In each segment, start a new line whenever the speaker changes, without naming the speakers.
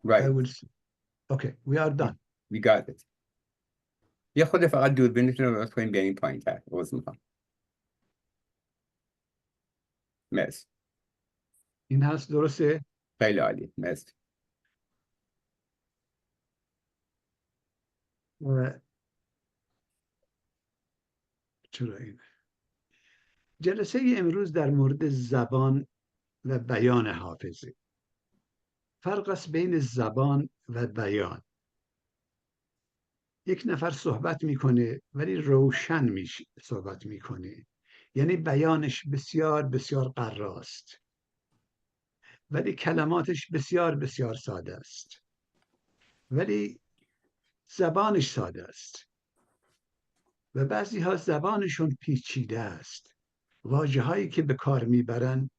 Right.
I will see. Okay, we are done.
You got it. یه خود فقط دوربینتون رو باز کنیم بیاریم پایین تر. عوض میخوام. مرسی.
این هست درسته؟
خیلی عالی. مرسی.
چرا این جلسه امروز در مورد زبان و بیان حافظه. فرق است بین زبان و بیان. یک نفر صحبت میکنه ولی روشن صحبت میکنه، یعنی بیانش بسیار بسیار قراست ولی کلماتش بسیار بسیار ساده است، ولی زبانش ساده است. و بعضی ها زبانشون پیچیده است، واژه هایی که به کار میبرن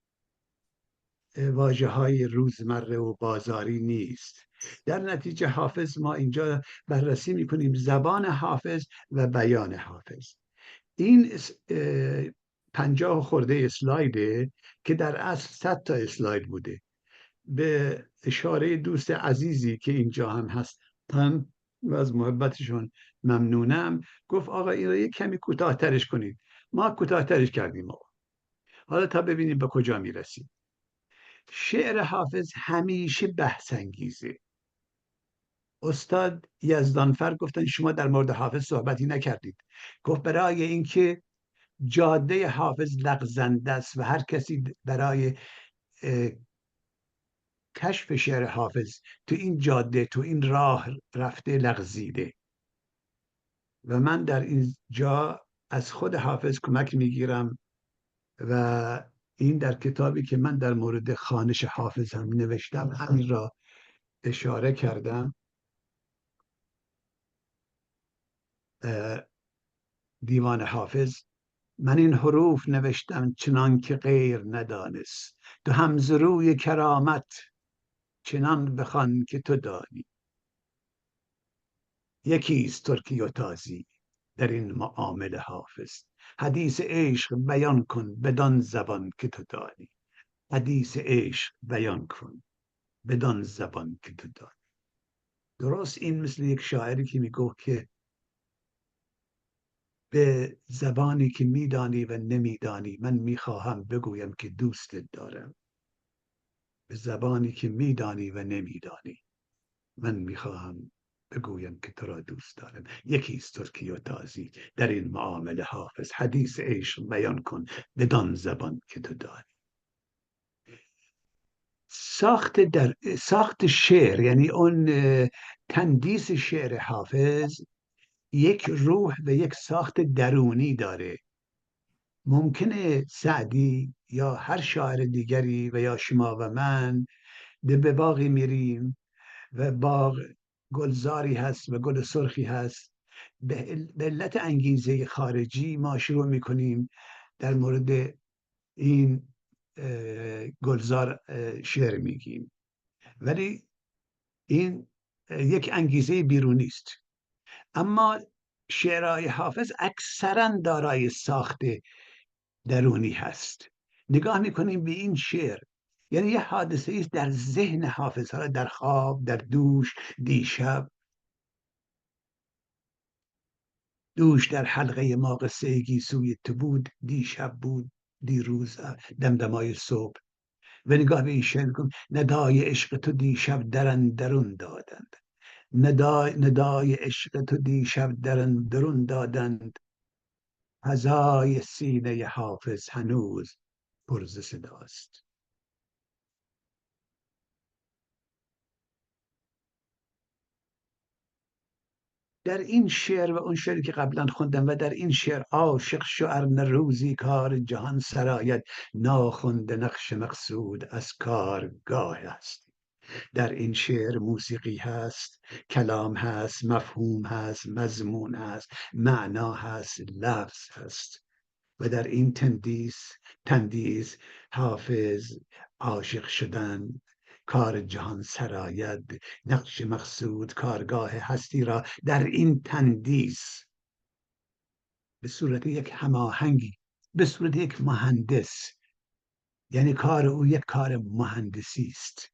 واژه های روزمره و بازاری نیست. در نتیجه حافظ، ما اینجا بررسی میکنیم زبان حافظ و بیان حافظ. این 50 خورده اسلایده که در اصل 100 تا اسلاید بوده. به اشاره دوست عزیزی که اینجا هم هستن و از محبتشون ممنونم، گفت آقا این رو یک کمی کوتاه‌ترش کنید. ما کوتاه‌ترش کردیم آقا. حالا تا ببینیم به کجا میرسیم. شعر حافظ همیشه بحث انگیزه. استاد یزدانفر گفتن شما در مورد حافظ صحبتی نکردید. گفت برای اینکه جاده حافظ لغزنده است و هر کسی برای کشف شعر حافظ تو این جاده، تو این راه رفته، لغزیده. و من در این جا از خود حافظ کمک میگیرم و این در کتابی که من در مورد خوانش حافظ هم نوشتم همین را اشاره کردم. دیوان حافظ. من این حروف نوشتم چنان که غیر ندانست، تو همزروی کرامت چنان بخوان که تو دانی. یکیست ترکی و تازی در این معامله حافظ، حدیث عشق بیان کن بدان زبان که تو دانی. حدیث عشق بیان کن بدان زبان که تو دانی. درست این مثل یک شاعری که میگفت که به زبانی که میدانی و نمیدانی من میخواهم بگویم که دوستت دارم. به زبانی که میدانی و نمیدانی من میخواهم بگویم که تو را دوست دارم. یکیست ترکی و تازی در این معامله حافظ، حدیث عشق بیان کن بدان زبان که تو دانی. ساخت شعر، یعنی اون تندیس شعر حافظ، یک روح و یک ساخت درونی داره. ممکنه سعدی یا هر شاعر دیگری و یا شما و من به باغی میریم و باغ گلزاری هست و گل سرخی هست، به علت انگیزه خارجی ما شروع میکنیم در مورد این گلزار شعر میگیم، ولی این یک انگیزه بیرونی است. اما شعرهای حافظ اکثرا دارای ساخت درونی هست. نگاه میکنیم به این شعر، یعنی یه حادثه است در ذهن حافظ، ها در خواب، در دوش، دیشب، دوش در حلقه ما قصه گیسوی تو بود، دیشب بود، دیروز دمدمای صبح. و نگاه به این شعر کن، ندای عشق تو دیشب درون دادند، ندای عشق تو دیشب درون دادند، فضای سینه حافظ هنوز پر ز صداست. در این شعر و اون شعری که قبلا خوندم و در این شعر عاشق شو ار نه روزی کار جهان سرآید، ناخوانده نقش مقصود از کارگاه است. در این شعر موسیقی هست، کلام هست، مفهوم هست، مضمون هست، معنا هست، لفظ هست. و در این تندیس حافظ عاشق شدن، کار جهان سرآید، نقش مقصود، کارگاه هستی را در این تندیس به صورت یک هماهنگی، به صورت یک مهندس، یعنی کار او یک کار مهندسی است،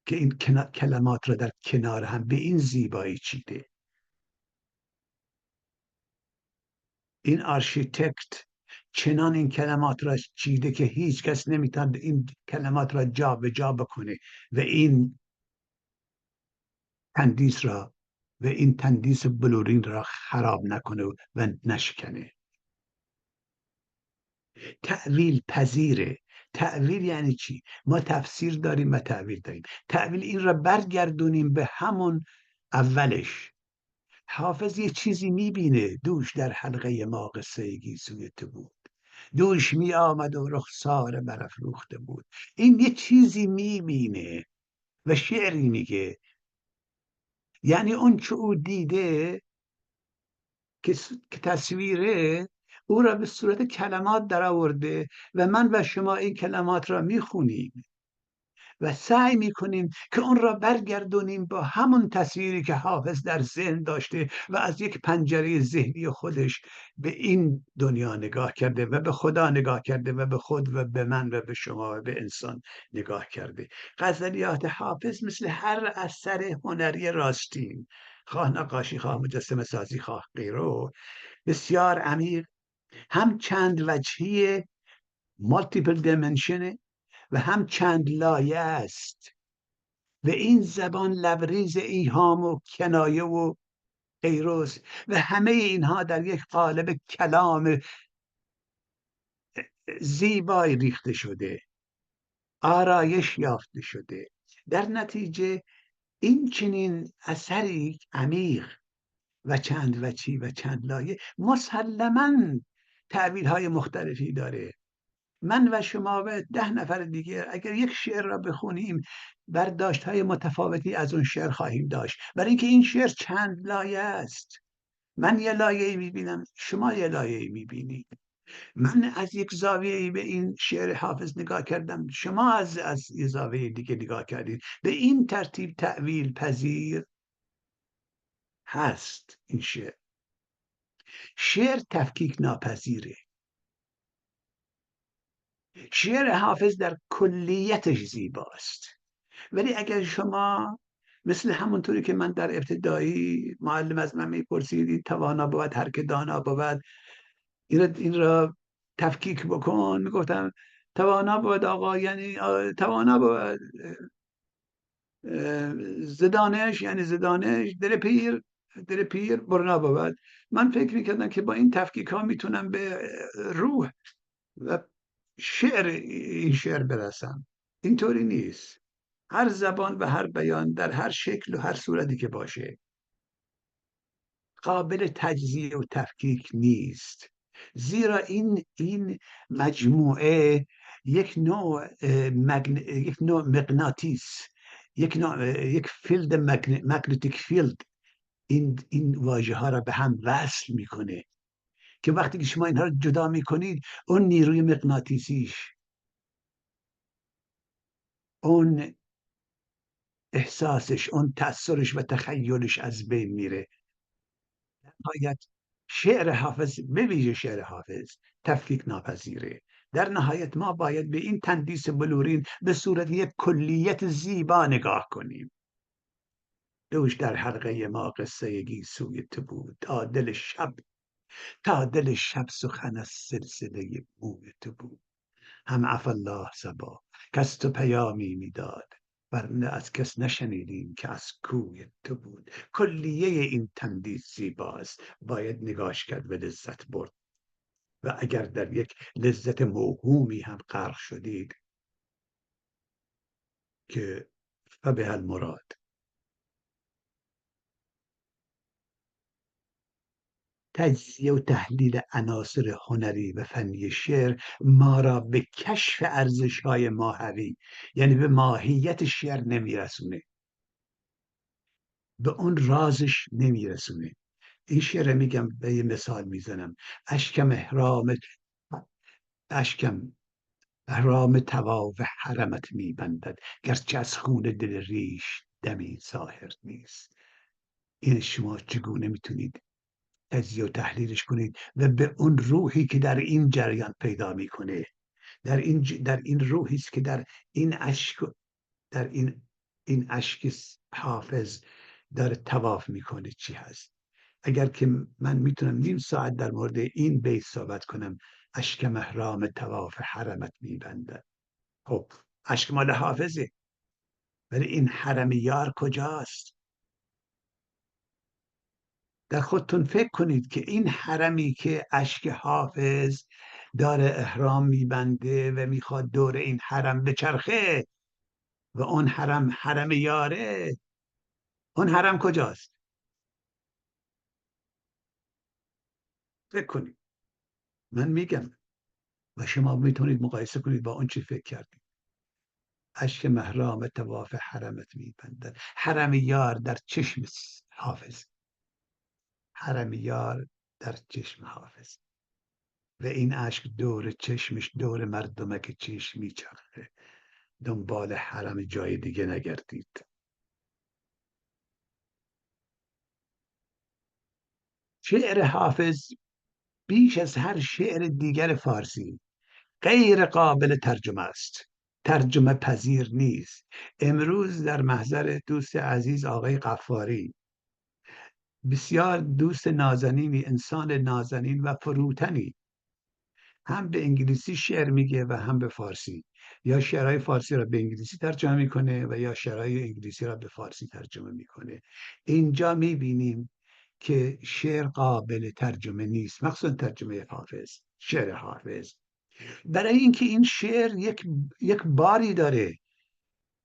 که این کلمات را در کنار هم به این زیبایی چیده. این آرشیتکت چنان این کلمات را چیده که هیچ کس نمیتواند این کلمات را جا به جا بکنه و این تندیس را و این تندیس بلورین را خراب نکنه و نشکنه. تأویل پذیره. تأویل یعنی چی؟ ما تفسیر داریم و تأویل داریم. تأویل این را برگردونیم به همون اولش. حافظ یه چیزی میبینه، دوش در حلقه ما قصه گیسوی تو بود، دوش می آمد و رخسار برافروخته بود. این یه چیزی میبینه و شعری میگه، یعنی اون چه او دیده که تصویره او را به صورت کلمات در آورده و من و شما این کلمات را میخونیم و سعی میکنیم که اون را برگردونیم با همون تصویری که حافظ در ذهن داشته و از یک پنجره ذهنی خودش به این دنیا نگاه کرده و به خدا نگاه کرده و به خود و به من و به شما و به انسان نگاه کرده. غزلیات حافظ مثل هر اثر هنری راستین، خواه نقاشی، خواه مجسمه سازی، خواه غیره، بسیار عمیق، هم چند وجهی مالتیپل دیمنشنه و هم چند لایه است و این زبان لبریز ایهام و کنایه و غیروست و همه اینها در یک قالب کلام زیبای ریخته شده، آرایش یافته شده. در نتیجه این چنین اثری عمیق و چند وجهی و چند لایه مسلماً تعبیرهای مختلفی داره. من و شما و 10 نفر دیگه اگر یک شعر را بخونیم برداشت‌های متفاوتی از اون شعر خواهیم داشت، برای اینکه این شعر چند لایه است. من یه لایه‌ای می‌بینم، شما یه لایه‌ای می‌بینید. من از یک زاویه‌ای به این شعر حافظ نگاه کردم، شما از یه زاویه دیگه نگاه کردید. به این ترتیب تأویل پذیر هست این شعر. شعر تفکیک ناپذیره. شعر حافظ در کلیتش زیباست، ولی اگر شما مثل همونطوری که من در ابتدایی معلم از من میپرسید این توانا بود هر که دانا بود، این را تفکیک بکن، میگفتم توانا بود آقا یعنی توانا بود زدانش، یعنی زدانش دل پیر برنا بود. من فکر میکردم که با این تفکیک ها میتونم به روح و شعر این شعر برسم. اینطوری نیست. هر زبان و هر بیان در هر شکل و هر صورتی که باشه قابل تجزیه و تفکیک نیست، زیرا این مجموعه یک نوع مغناطیس، یک فیلد مگنتیک فیلد این واژه ها را به هم وصل میکنه که وقتی که شما اینها رو جدا میکنید اون نیروی مغناطیسیش، اون احساسش، اون تأثیرش و تخیلش از بین میره. نهایت شعر حافظ، به ویژه شعر حافظ، تفکیک ناپذیره. در نهایت ما باید به این تندیس بلورین به صورت یک کلیت زیبا نگاه کنیم. دوش در حلقه ما قصه گیسوی تو بود، تا دل شب سخن از سلسله موی تو بود. هم عفا الله صبا کس تو پیامی میداد، ورنه از کس نشنیدیم که از کوی تو بود. کلیه این تندیس زیباست، باید نگاش کرد و لذت برد. و اگر در یک لذت موهومی هم غرق شدید که فبه المراد. تجزیه و تحلیل عناصر هنری و فنی شعر ما را به کشف ارزش‌های ماهوی، یعنی به ماهیت شعر نمیرسونه، به اون رازش نمیرسونه. این شعر میگم، به یه مثال میزنم. اشکم احرام توا و حرمت میبندد، گرچه از خون دل ریش دمی ظاهر نیست. این شما چگونه میتونید تجزیه و تحلیلش کنید و به اون روحی که در این جریان پیدا میکنه، در این روحی است که در این اشک، در این این اشک حافظ داره طواف میکنه چی هست. اگر که من میتونم نیم ساعت در مورد این بیت صحبت کنم، اشک محرام طواف حرمت میبندد. خب اشک مال حافظه، ولی این حرم یار کجاست؟ در خودتون فکر کنید که این حرمی که اشک حافظ داره احرام میبنده و میخواد دور این حرم بچرخه و اون حرم حرم یاره، اون حرم کجاست؟ فکر کنید. من میگم و شما میتونید مقایسه کنید با اون چی فکر کردید. اشک محرام طواف حرمت میبندد. حرم یار در چشم حافظ، حرم یار در چشم حافظ، و این اشک دور چشمش، دور مردمک چشم میچرخه. دنبال حرم جای دیگه نگردید. شعر حافظ بیش از هر شعر دیگر فارسی غیر قابل ترجمه است، ترجمه پذیر نیست. امروز در محضر دوست عزیز آقای قفاری، بسیار دوست نازنینی، انسان نازنین و فروتنی، هم به انگلیسی شعر میگه و هم به فارسی، یا شعرهای فارسی را به انگلیسی ترجمه میکنه و یا شعرهای انگلیسی را به فارسی ترجمه میکنه. اینجا میبینیم که شعر قابل ترجمه نیست، مخصوصا ترجمه حافظ، شعر حافظ. برای اینکه این شعر یک باری داره،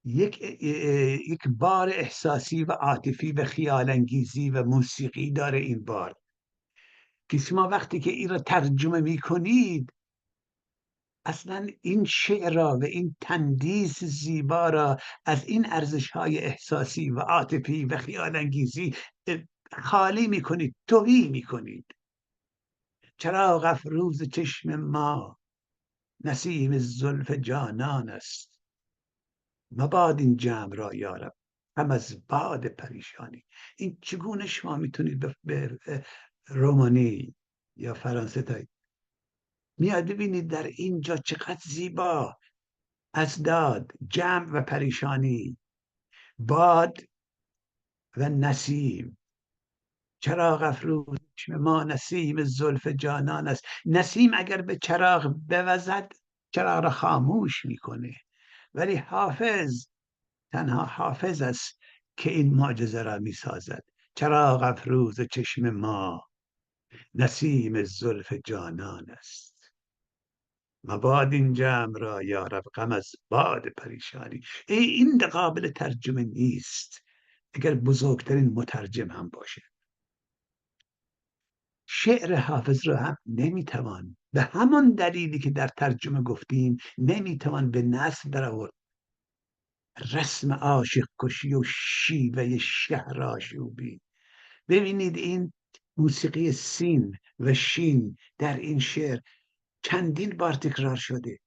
یک بار احساسی و عاطفی و خیال انگیزی و موسیقی داره. این بار که شما وقتی که این را ترجمه میکنید، اصلا این شعر را و این تندیس زیبا را از این ارزش‌های احساسی و عاطفی و خیال انگیزی خالی میکنید، تهی میکنید. چراغ افروز چشم ما نسیم زلف جانان است، مباد این جمع را یارب هم از باد پریشانی. این چگونه شما میتونید به رومانی یا فرانسه تا میاد ببینید در اینجا چقدر زیبا، اضداد، جمع و پریشانی، باد و نسیم. چراغ افروز ما نسیم زلف جانان است. نسیم اگر به چراغ بوزد، چراغ را خاموش میکنه، ولی حافظ، تنها حافظ است که این معجزه را میسازد. چراغ افروز چشم ما نسیم زلف جانان است، مباد این جمع را یارب غم از باد پریشانی. این قابل ترجمه نیست اگر بزرگترین مترجم هم باشه. شعر حافظ را هم نمیتوان، به همان دلیلی که در ترجمه گفتیم، نمیتوان به نثر در آورد. رسم عاشق کشی و شیوه شهر آشوبی. ببینید این موسیقی سین و شین در این شعر چندین بار تکرار شده.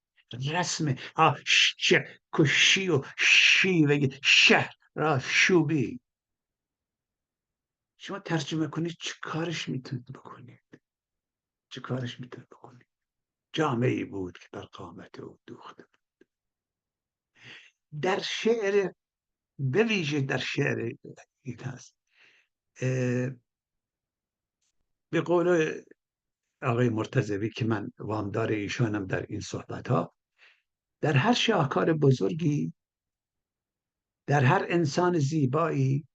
رسم عاشق کشی و شیوه شهر آشوبی. شما ترجمه کنید چه کارش میتونید بکنید؟ چه کارش میتونید بکنید؟ جامعی بود که بر قامت او دوخته بود. در شعر، به ویژه در شعر این هست، به قول آقای مرتضوی که من وامدار ایشانم در این صحبت ها، در هر شاهکار بزرگی، در هر انسان زیبایی،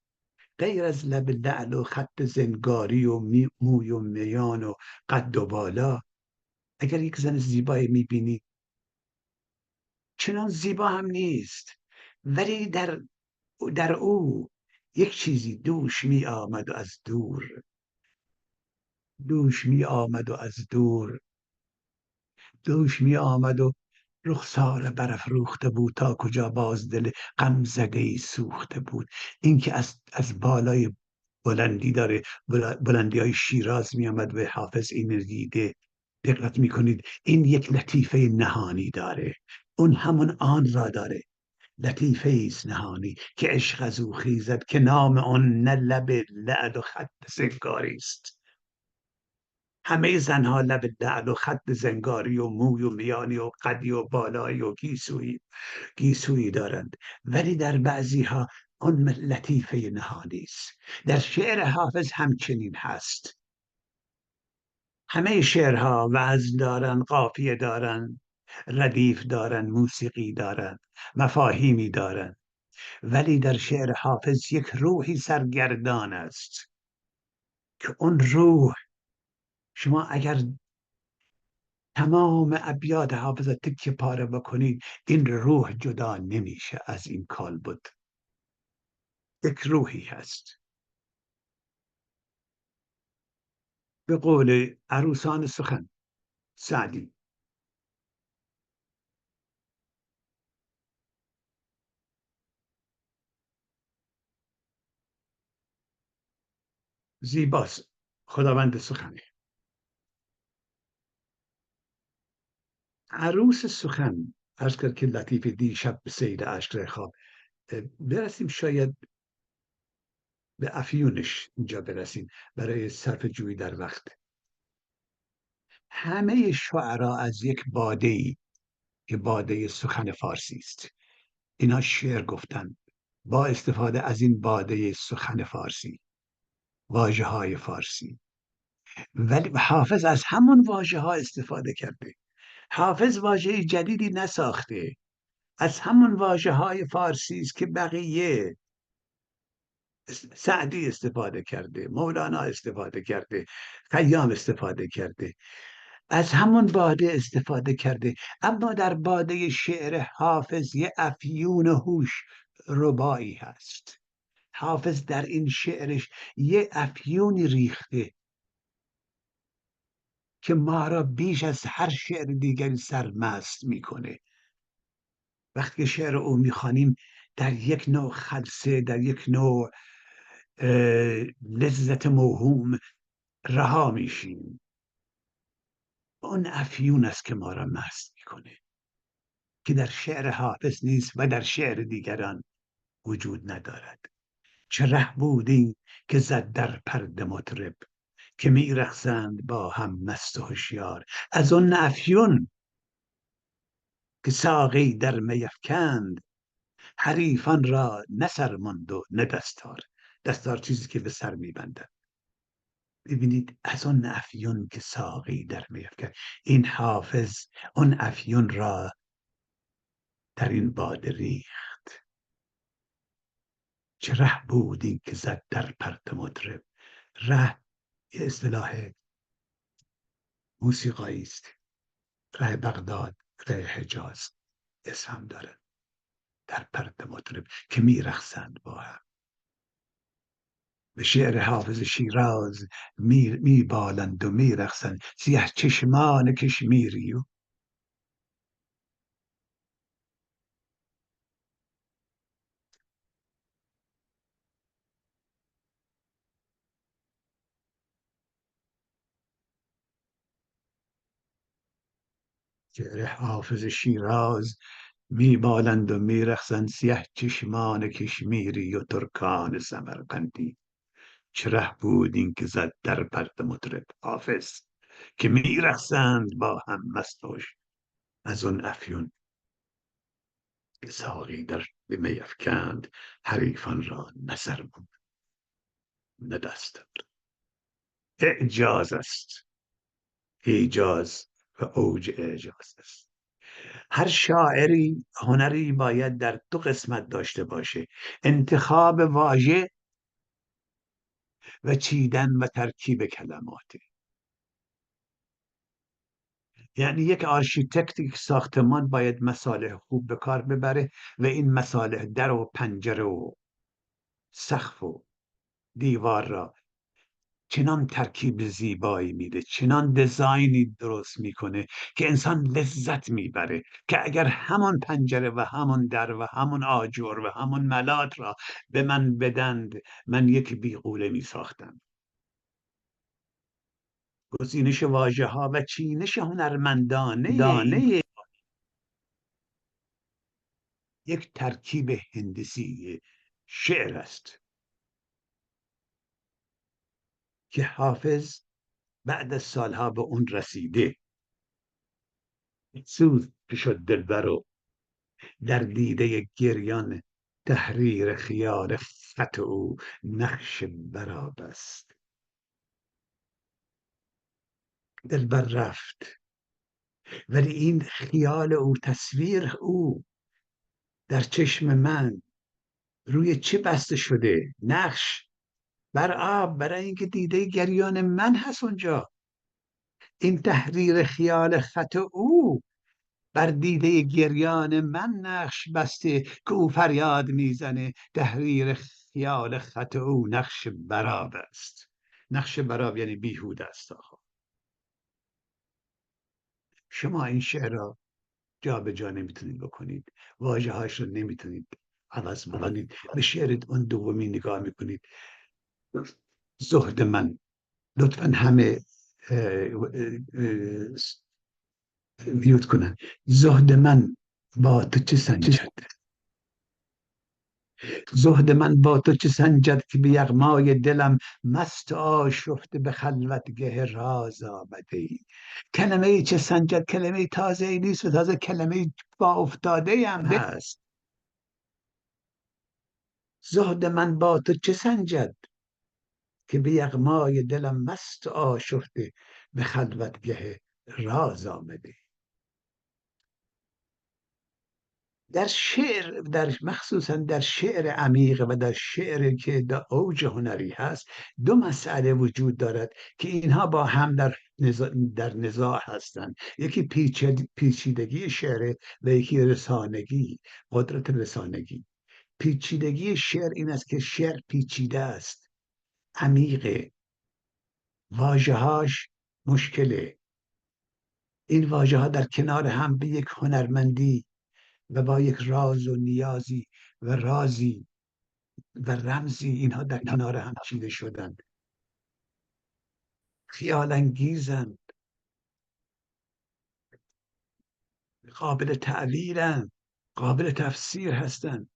غیر از لب لعل و خط زنگاری و موی و میان و قد و بالا، اگر یک زن زیبایی میبینی، چنان زیبا هم نیست، ولی در او یک چیزی دوش می آمد و از دور، دوش می آمد و از دور، دوش می آمد و رخسار برافروخته بود، تا کجا باز دل غم زده سوخته بود. این که از بالای بلندی داره، بلندی های شیراز می آمد و حافظ این دیده. دقت می کنید این یک لطیفه نهانی داره، اون همون آن را داره. لطیفه ایست نهانی که عشق از او خیزد، که نام آن نه لب لعل و خط زنگاری است. همه زنها لب لعل و خط زنگاری و موی و میانی و قدی و بالایی و گیسویی دارند، ولی در بعضی ها آن لطیفه نهانی است. در شعر حافظ همچنین هست. همه شعرها وزن دارن، قافیه دارن، ردیف دارن، موسیقی دارن، مفاهیمی دارن، ولی در شعر حافظ یک روحی سرگردان است که اون روح، شما اگر تمام ابیات حافظ تکه پاره بکنید، این روح جدا نمیشه از این کالبد. یک روحی هست. به قول عروسان سخن سعدی: زیباست خداوند سخنه. عروس سخن عرض کرد که لطیف دیشب به سیر اشک خواب. برسیم شاید به افیونش اینجا برسیم برای صرف جویی در وقت. همه شعرا از یک باده‌ای که باده سخن فارسی است، اینا شعر گفتن با استفاده از این باده سخن فارسی، واژه های فارسی. ولی حافظ از همون واژه ها استفاده کرده. حافظ واژه جدیدی نساخته، از همون واژه های فارسی است که بقیه سعدی استفاده کرده، مولانا استفاده کرده، خیام استفاده کرده، از همون باده استفاده کرده. اما در باده شعر حافظ یه افیون هوش ربایی هست. حافظ در این شعرش یه افیونی ریخته که ما را بیش از هر شعر دیگری سرمست میکنه. وقتی شعر او میخوانیم در یک نوع خلسه، در یک نوع لذت موهوم رها میشیم. اون افیون است که ما را مست میکنه، که در شعر حافظ نیست و در شعر دیگران وجود ندارد. چه ره بودی که زد در پرده مطرب، که میرقصند با هم مست و هوشیار. از اون افیون که ساقی در می افکند، حریفان را نه سر ماند و نه دستار. دستار چیزی که به سر میبندند. ببینید، از اون افیون که ساقی در می افکند، این حافظ اون افیون را در این باده ریخت. چه ره بودی که زد در پرده مطرب. ره یه اصطلاح موسیقایی است. ره بغداد، ره حجاز اسم هم داره. در پرده مطرب که میرقصند با هم. به شعر حافظ شیراز میبالند و میرقصند سیه چشمان کشمیری و شعر حافظ شیراز میبالند و میرقصند سیه چشمان کشمیری و ترکان سمرقندی. چه ره بود این که زد در پرده مطرب. حافظ که میرقصند با هم مستوش. از اون افیون که ساقی در می افکند، حریفان را نه سر بود نه دست. اعجاز است. ایجاز و اوج اعجاز است. هر شاعری هنری باید در دو قسمت داشته باشه: انتخاب واژه و چیدن و ترکیب کلمات. یعنی یک آرشیتکت ساختمان باید مصالح خوب به کار ببره و این مصالح در و پنجره و سقف و دیوار را چنان ترکیب زیبایی میده، چنان دیزاینی درست میکنه که انسان لذت میبره، که اگر همون پنجره و همون در و همون آجر و همون ملات را به من بدند، من یک بیغوله میساختم. گزینش واژه ها و چینش هنرمندانه یک ترکیب هندسی شعر است که حافظ بعد از سالها به اون رسیده. سوز شد دلبر و در دیده گریان تحریر خیال خط او نقش براب است. دلبر رفت، ولی این خیال او، تصویر او در چشم من روی چه بسته شده؟ نقش بر آب، برای اینکه دیده گریان من هست اونجا. این تحریر خیال خط او بر دیده گریان من نقش بسته که او فریاد میزنه تحریر خیال خط او نقش براب است. نقش براب یعنی بیهوده است. آقا شما این شعر را جا به جا نمیتونید بکنید، واژه هاش رو نمیتونید عوض بکنید. به شعر اون دومی نگاه میکنید. زهد من، لطفا همه میوت کنن. زهد من با تو چه سنجد؟ زهد من با تو چه سنجد که به یغمای دلم مست آشفته به خلوتگه راز آمده ای. کلمه چه سنجد کلمه تازه ای نیست و تازه کلمه با افتاده هم هست. زهد من با تو چه سنجد که به یغمای دلم مست آشفته به خلوتگه راز آمده. در شعر، مخصوصا در شعر عمیق و در شعر که در اوج هنری هست، دو مسئله وجود دارد که اینها با هم در نزاع هستند. یکی پیچیدگی شعر و یکی رسانگی، قدرت رسانگی. پیچیدگی شعر این است که شعر پیچیده است، عمیقه، واژه‌هاش مشکله. این واژه‌ها در کنار هم به یک هنرمندی و با یک راز و نیازی و رازی و رمزی، اینها در کنار هم چیده شدند. خیال انگیزند، قابل تعبیرند، قابل تفسیر هستند،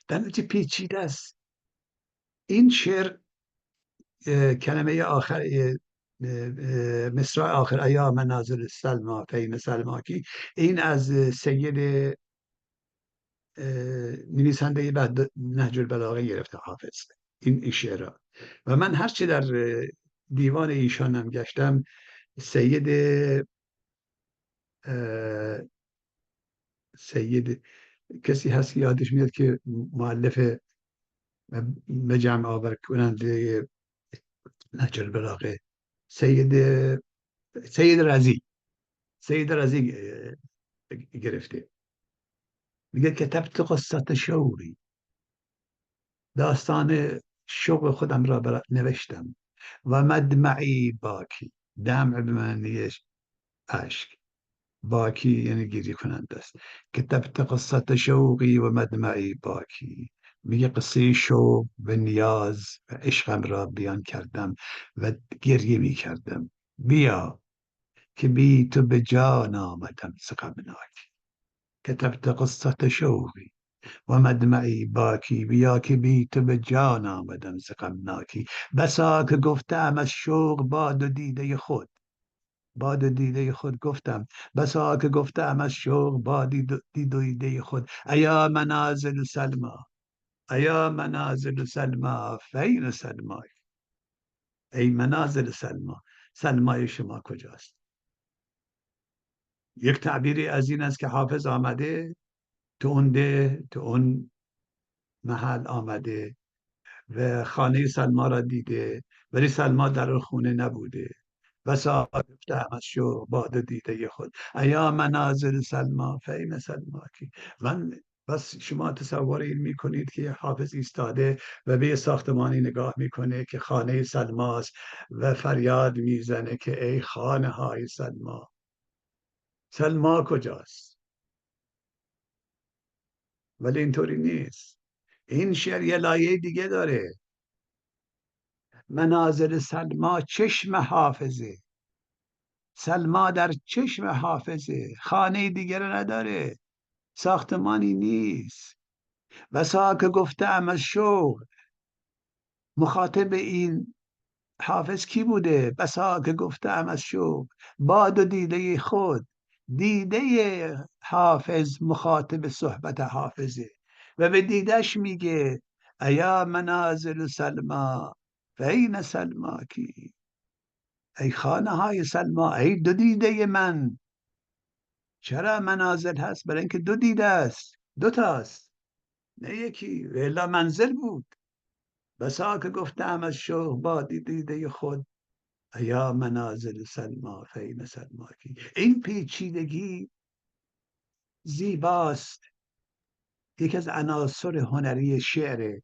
در نتیجه پیچیده است. این شعر کلمه آخر، مصرع آخر ایا منازل سلما فین سلماکی، این از سید نویسنده بعد نهج البلاغه گرفته، حافظ، این شعر. و من هرچی در دیوان ایشانم گشتم، سید کسی هست که یادش میاد که مؤلف به جمع آور کننده نهج البلاغه، سید رضی گرفته. میگه کتبت قصت شوقی، داستان شوق خودم را نوشتم. و مدمعی باکی، دمع به معنی اشک، باکی یعنی گریه کننده است. کتبت قصت شوقی و مدمعی باکی، میگه قصه شوق و نیاز و عشقم را بیان کردم و گریه میکردم. بیا که بی تو به جان آمدم ز غمناکی. کتبت قصت شوقی و مدمعی باکی، بیا که بی تو به جان آمدم ز غمناکی. بسا که گفتم از شوق باد و دیده خود، باد و دیده خود گفتم. بسا که گفتم از شوق باد و دیده خود. ایا منازل سلما، ایا منازل سلما فین سلمای. ای منازل سلما، سلمای شما کجاست؟ یک تعبیری از این است که حافظ آمده تو اون ده، تو اون محل آمده و خانه سلما را دیده، ولی سلما در خونه نبوده. بسا گفتم از شوق باد دیده خود. ایا منازل سلما فین سلماکی. من بس شما تصور این میکنید که حافظ ایستاده و به ساختمانی نگاه میکنه که خانه سلماست و فریاد میزنه که ای خانه های سلما، سلما کجاست؟ ولی اینطوری نیست. این شعر یه لایه دیگه داره. منازل سلما چشم حافظه، سلما در چشم حافظه، خانه دیگر نداره، ساختمانی نیست. بسا که گفتم از شوق، مخاطب این حافظ کی بوده؟ بسا که گفتم از شوق با دو دیده خود. دیده حافظ مخاطب صحبت حافظه و به دیدش میگه ایا منازل سلما فین سلماکی، ای خانه های سلما، ای دو دیده من. چرا منازل هست؟ برای اینکه دو دیده است، دو تاست، نه یکی، و الا منزل بود. بسا که گفتم از شوق با دیده خود، یا منازل سلما فین سلماکی. این پیچیدگی زیباست، یکی از عناصر هنری شعره.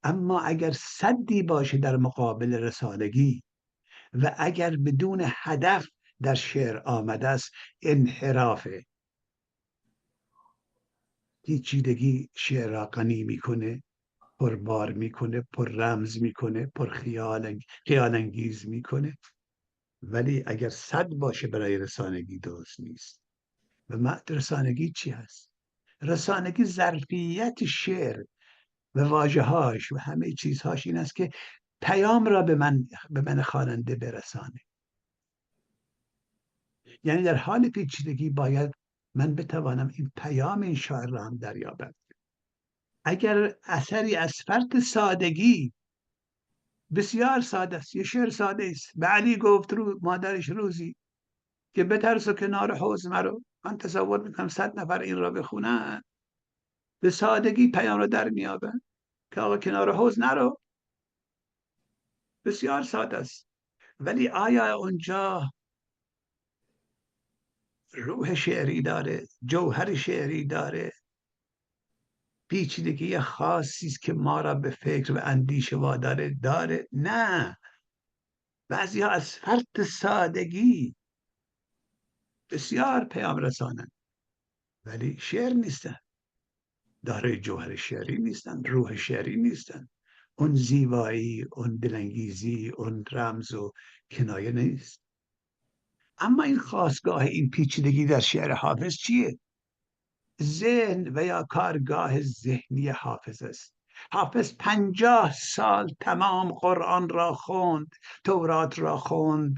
اما اگر سدی باشه در مقابل رسانگی و اگر بدون هدف در شعر آمده است، انحرافه. پیچیدگی شعر را غنی میکنه، پربار میکنه، پر رمز میکنه، پر خیال انگیز میکنه. ولی اگر صد باشه برای رسانگی درست نیست. و رسانگی چی هست؟ رسانگی ظرفیت شعر و واژه‌هاش و همه چیزهاش این است که پیام را به من خواننده برسانه. یعنی در حال پیچیدگی باید من بتوانم این پیام این شاعر را هم دریابم. اگر اثری از فرط سادگی، بسیار ساده است، یه شعر ساده است، به علی گفت مادرش روزی که بترس و کنار حوض مرو. من تصور میکنم 100 نفر این را بخونن، به سادگی پیام را در میابن که آقا کنار حوض نرو. بسیار ساده است، ولی آیا اونجا روح شعری داره، جوهر شعری داره، پیچیدگی خاصی است که ما را به فکر و اندیشه داره؟ نه. بعضی ها از فرط سادگی بسیار پیام رسانن ولی شعر نیستن، دارای جوهر شعری نیستن، روح شعری نیستن، اون زیبایی، اون دلانگیزی، اون رمز و کنایه نیست. اما این خاستگاه این پیچیدگی در شعر حافظ چیه؟ ذهن و یا کارگاه ذهنی حافظ است. حافظ 50 سال تمام قرآن را خوند، تورات را خوند،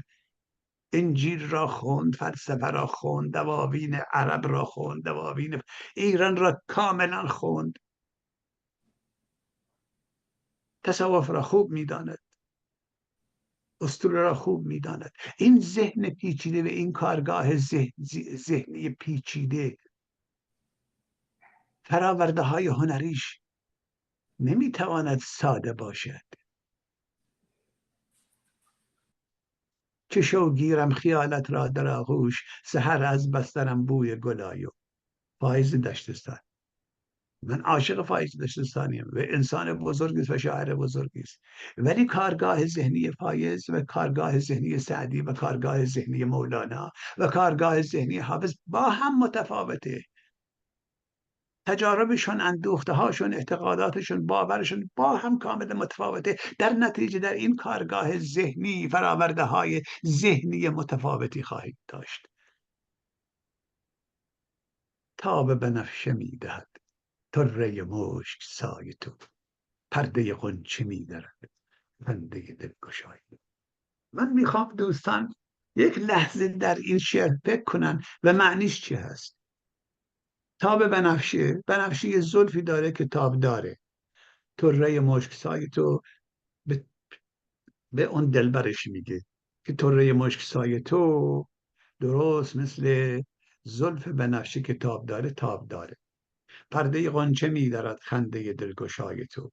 انجیل را خوند، فلسفه را خوند، دواوین عرب را خوند، دواوین ایران را کاملا خوند، تصوف را خوب میداند، اسطوره را خوب میداند. این ذهن پیچیده و این کارگاه ذهنی پیچیده، فراورده های هنریش نمیتواند ساده باشد. چه شو گیرم خیالت را در آغوش، سحر از بسترم بوی گلایو. فایز دشتستان. من عاشق فایز دشتستانیم و انسان بزرگی است و شاعر بزرگی است، ولی کارگاه ذهنی فایز و کارگاه ذهنی سعدی و کارگاه ذهنی مولانا و کارگاه ذهنی حافظ با هم متفاوته. تجاربشون، اندوخته هاشون، اعتقاداتشون، باورشون با هم کاملا متفاوته. در نتیجه در این کارگاه ذهنی فراورده های ذهنی متفاوتی خواهید داشت. تاب بنفشه میدهد طره مشک سای تو، پرده غنچه میدرد خنده دلگشای. من میخوام دوستان یک لحظه در این شعر فکر کنن و معنیش چی هست. تاب بنفشه، بنفشه یه زلفی داره که تاب داره. طره مشک سای تو به اون دلبرش میگه که طره مشک سای تو درست مثل زلف بنفشه که تاب داره، تاب داره. پرده غنچه میدارد خنده دلگشای تو.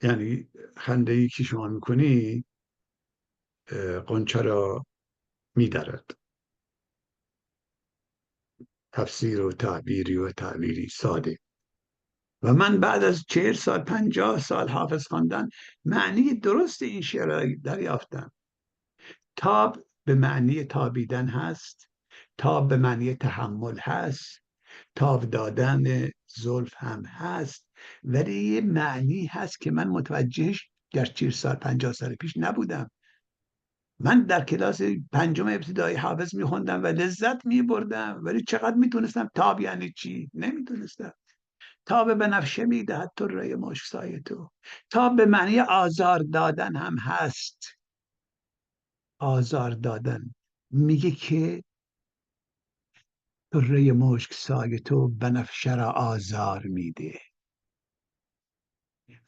یعنی خنده ای که شما میکنی غنچه را میدارد. تفسیر و تعبیری ساده. و من بعد از 40 سال 50 سال حافظ خواندن معنی درست این شعر را دریافتم. تاب به معنی تابیدن هست، تاب به معنی تحمل هست، تاب دادن زلف هم هست، ولی یه معنی هست که من متوجهش در 40 سال 50 سال پیش نبودم. من در کلاس 5 ابتدایی حافظ میخوندم و لذت میبردم، ولی چقدر میتونستم تاب یعنی چی نمیدونستم. تا به بنفشه میدهد طره مشک سای تو. تا به معنی آزار دادن هم هست. آزار دادن میگه که طره مشک سای تو بنفشه را آزار میده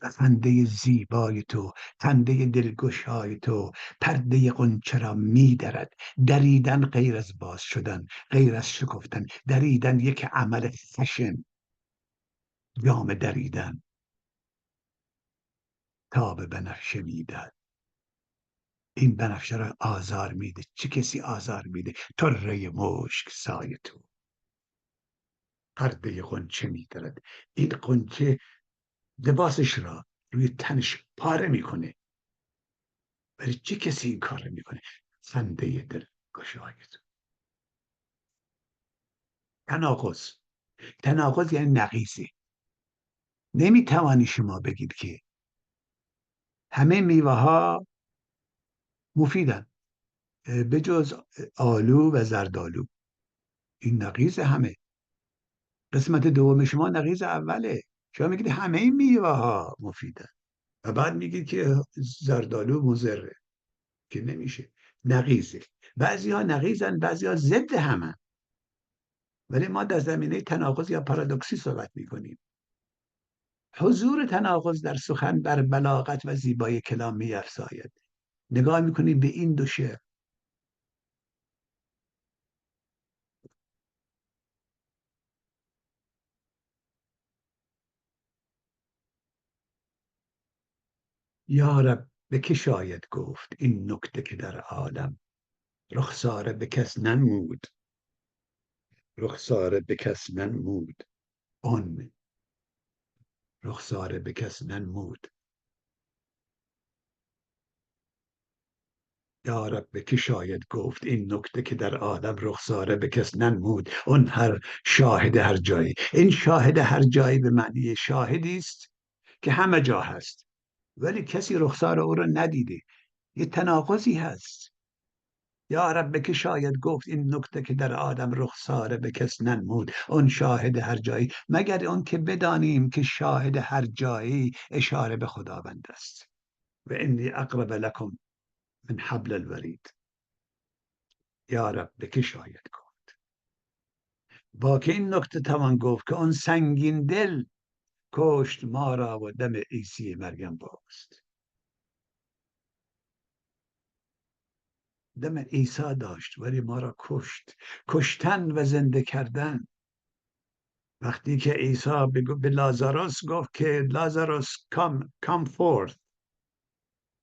و خنده زیبای تو، خنده دلگشای تو پرده غنچه را میدرد. دریدن غیر از باز شدن، غیر از شکفتن. دریدن یک عمل خشن، جام دریدن. تا به بنفشه میدهد، این بنفشه را آزار میده. چه کسی آزار میده؟ طره مشک سای تو، پرده غنچه میدرد. این غنچه لباسش را روی تنش پاره میکنه. ولی چه کسی این کار میکنه؟ خنده دل گشای تو. تناقض. تناقض یعنی نقیضه. نمیتوانی شما بگید که همه میوه ها مفیدن به جز آلو و زردآلو. این نقیض همه. قسمت دوم شما نقیض اوله. شما میگید همه میوه ها مفیدن و بعد میگید که زردآلو مضره، که نمیشه. نقیضه. بعضی ها نقیضن، بعضی ها ضد همن. ولی ما در زمینه تناقض یا پارادوکسی صحبت میکنیم. حضور تناقض در سخن بر بلاغت و زیبای کلام می‌افزاید. نگاه میکنیم به این دو شعر. یا رب به که شاید گفت این نکته که در عالم رخساره به کس ننمود. رخساره به کس ننمود. آن رخساره به کس ننمود. یا رب به که شاید گفت این نکته که در عالم رخساره به کس ننمود. اون هر شاهد هر جایی. این شاهد هر جایی به معنی شاهدی است که همه جا هست ولی کسی رخسار او را ندیده. یه تناقضی هست. یا رب که شاید گفت این نکته که در آدم رخساره به کس ننمود. اون شاهد هر جایی، مگر اون که بدانیم که شاهد هر جایی اشاره به خداوند است. و انی اقرب لکم من حبل الورید. یا رب که شاید گفت. با که این نکته توان گفت که اون سنگین دل کشت ما را و دم عیسی مریم باست. دم عیسی داشت ولی ما را کشت. کشتن و زنده کردن. وقتی که عیسی به لازاروس گفت که لازاروس کام فورث،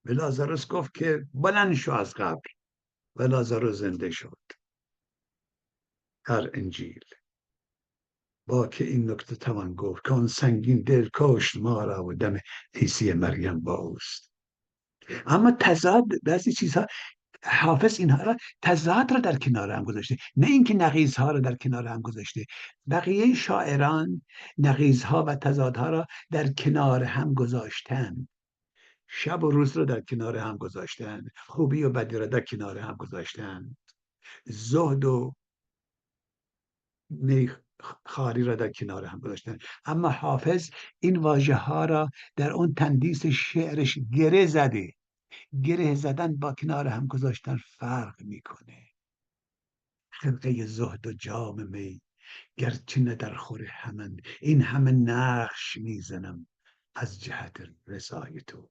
به لازاروس گفت که بلند شو از قبر و لازاروس زنده شد. در انجیل با که این نکته توان گفت که اون سنگین دل کشت ما را و دم عیسی مریم باست. اما تضاد بعضی چیزها، حافظ اینها را تضاد را در کنار هم گذاشته، نه اینکه نقیضها را در کنار هم گذاشته. بقیه شاعران نقیضها و تضادها را در کنار هم گذاشتن. شب و روز را در کنار هم گذاشتن. خوبی و بدی را در کنار هم گذاشتن. زهد و خاری را در کنار هم گذاشتن. اما حافظ این واژه ها را در اون تندیس شعرش گره زده. گره زدن با کنار هم گذاشتن فرق میکنه. خرقه زهد و جام می گرچه نه در خور همند. این همه نقش میزنم از جهت رضای تو.